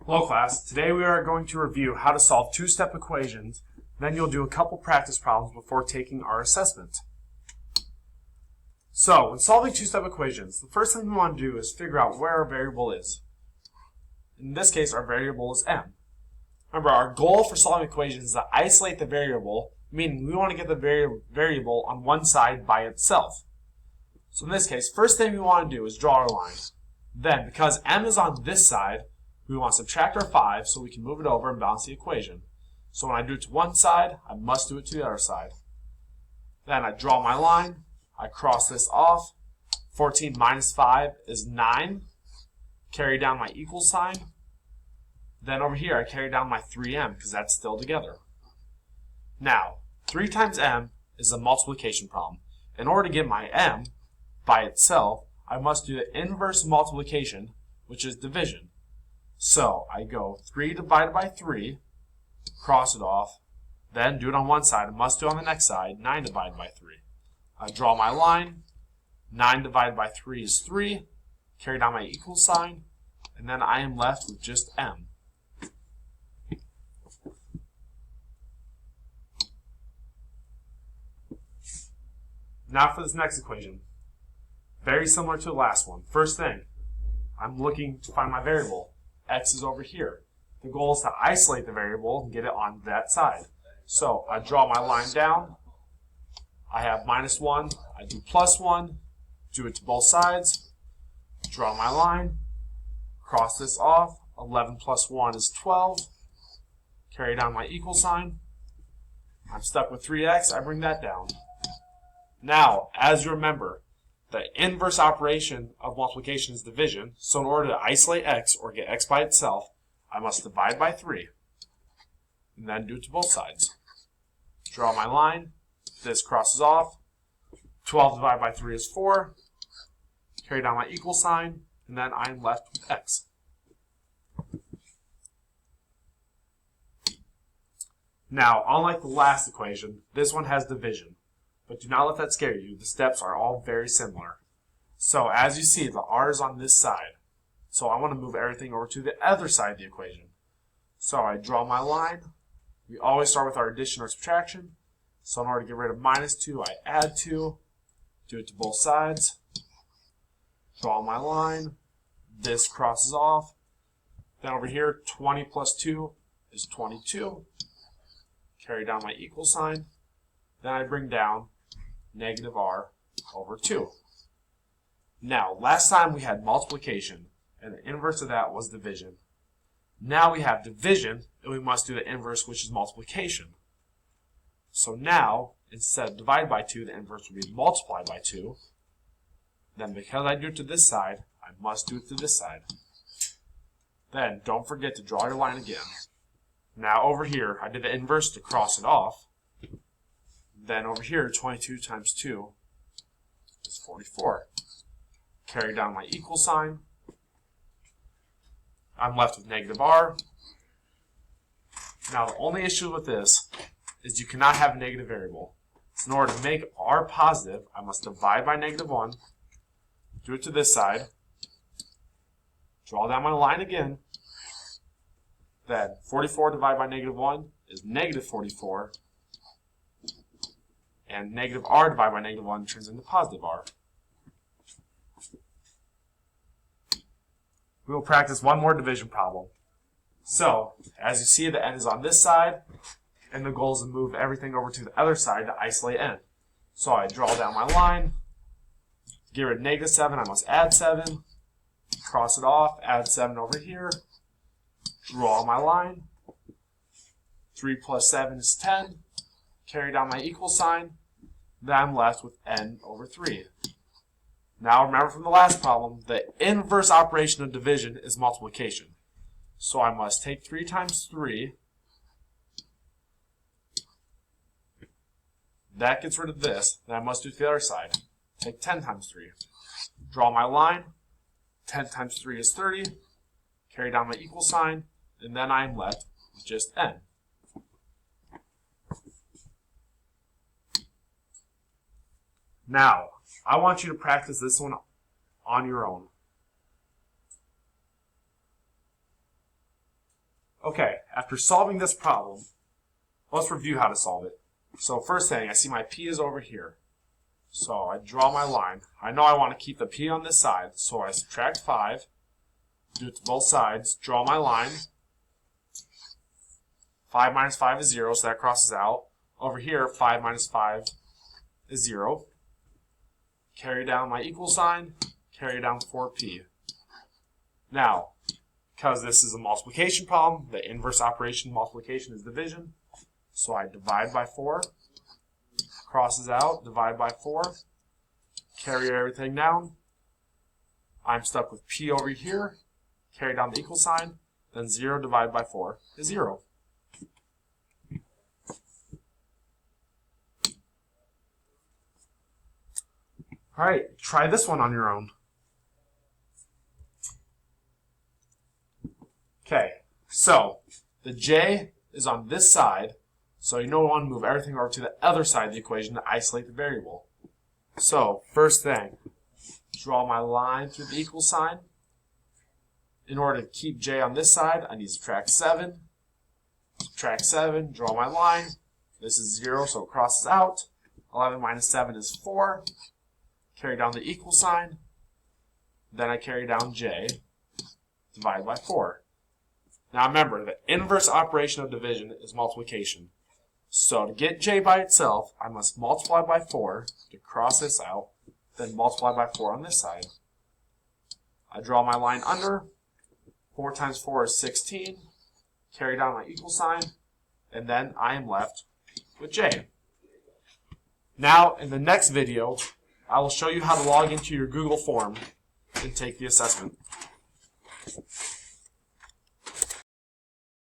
Hello class, today we are going to review how to solve two-step equations, then you'll do a couple practice problems before taking our assessment. So, when solving two-step equations, the first thing we want to do is figure out where our variable is. In this case, our variable is m. Remember, our goal for solving equations is to isolate the variable, meaning we want to get the variable on one side by itself. So in this case, first thing we want to do is draw our line. Then, because m is on this side, we want to subtract our 5 so we can move it over and balance the equation. So when I do it to one side, I must do it to the other side. Then I draw my line, I cross this off. 14 minus 5 is 9. Carry down my equal sign. Then over here I carry down my 3m because that's still together. Now, 3 times m is a multiplication problem. In order to get my m by itself, I must do the inverse of multiplication, which is division. So I go 3 divided by 3, cross it off, then do it on one side. I must do it on the next side, 9 divided by 3. I draw my line, 9 divided by 3 is 3, carry down my equal sign, and then I am left with just m. Now for this next equation. Very similar to the last one. First thing, I'm looking to find my variable. X is over here. The goal is to isolate the variable and get it on that side. So I draw my line down. I have minus 1. I do plus 1. Do it to both sides. Draw my line. Cross this off. 11 plus 1 is 12. Carry down my equal sign. I'm stuck with 3x. I bring that down. Now, as you remember, the inverse operation of multiplication is division, so in order to isolate x or get x by itself, I must divide by 3, and then do it to both sides. Draw my line, this crosses off, 12 divided by 3 is 4, carry down my equal sign, and then I'm left with x. Now, unlike the last equation, this one has division. But do not let that scare you. The steps are all very similar. So as you see, the r is on this side. So I want to move everything over to the other side of the equation. So I draw my line. We always start with our addition or subtraction. So in order to get rid of minus 2, I add 2. Do it to both sides. Draw my line. This crosses off. Then over here, 20 plus 2 is 22. Carry down my equal sign. Then I bring down negative r over 2. Now, last time we had multiplication, and the inverse of that was division. Now we have division, and we must do the inverse, which is multiplication. So now, instead of divide by 2, the inverse will be multiply by 2. Then because I do it to this side, I must do it to this side. Then, don't forget to draw your line again. Now over here, I did the inverse to cross it off. Then over here, 22 times 2 is 44. Carry down my equal sign. I'm left with negative r. Now the only issue with this is you cannot have a negative variable. So in order to make r positive, I must divide by negative 1. Do it to this side. Draw down my line again. Then 44 divided by negative 1 is negative 44. And negative r divided by negative 1 turns into positive r. We will practice one more division problem. So, as you see, the n is on this side, and the goal is to move everything over to the other side to isolate n. So I draw down my line. To get rid of negative 7, I must add 7. Cross it off, add 7 over here. Draw my line. 3 plus 7 is 10. Carry down my equal sign, then I'm left with n over 3. Now remember from the last problem, the inverse operation of division is multiplication. So I must take 3 times 3. That gets rid of this. Then I must do it to the other side. Take 10 times 3. Draw my line. 10 times 3 is 30. Carry down my equal sign, and then I'm left with just n. Now, I want you to practice this one on your own. Okay, after solving this problem, let's review how to solve it. So first thing, I see my P is over here. So I draw my line. I know I want to keep the P on this side, so I subtract 5, do it to both sides, draw my line. 5 minus 5 is 0, so that crosses out. Over here, 5 minus 5 is 0. Carry down my equal sign, carry down 4P. Now, because this is a multiplication problem, the inverse operation multiplication is division. So I divide by 4, crosses out, divide by 4, carry everything down. I'm stuck with P over here, carry down the equal sign, then 0 divided by 4 is 0. Alright, try this one on your own. Okay, so the J is on this side, so you don't want to move everything over to the other side of the equation to isolate the variable. So, first thing, draw my line through the equal sign. In order to keep J on this side, I need to subtract 7. Subtract 7, draw my line. This is 0, so it crosses out. 11 minus 7 is 4. Carry down the equal sign. Then I carry down J, divide by 4. Now remember, the inverse operation of division is multiplication. So to get J by itself, I must multiply by 4 to cross this out, then multiply by 4 on this side. I draw my line under. 4 times 4 is 16. Carry down my equal sign, and then I am left with J. Now, in the next video, I will show you how to log into your Google form and take the assessment.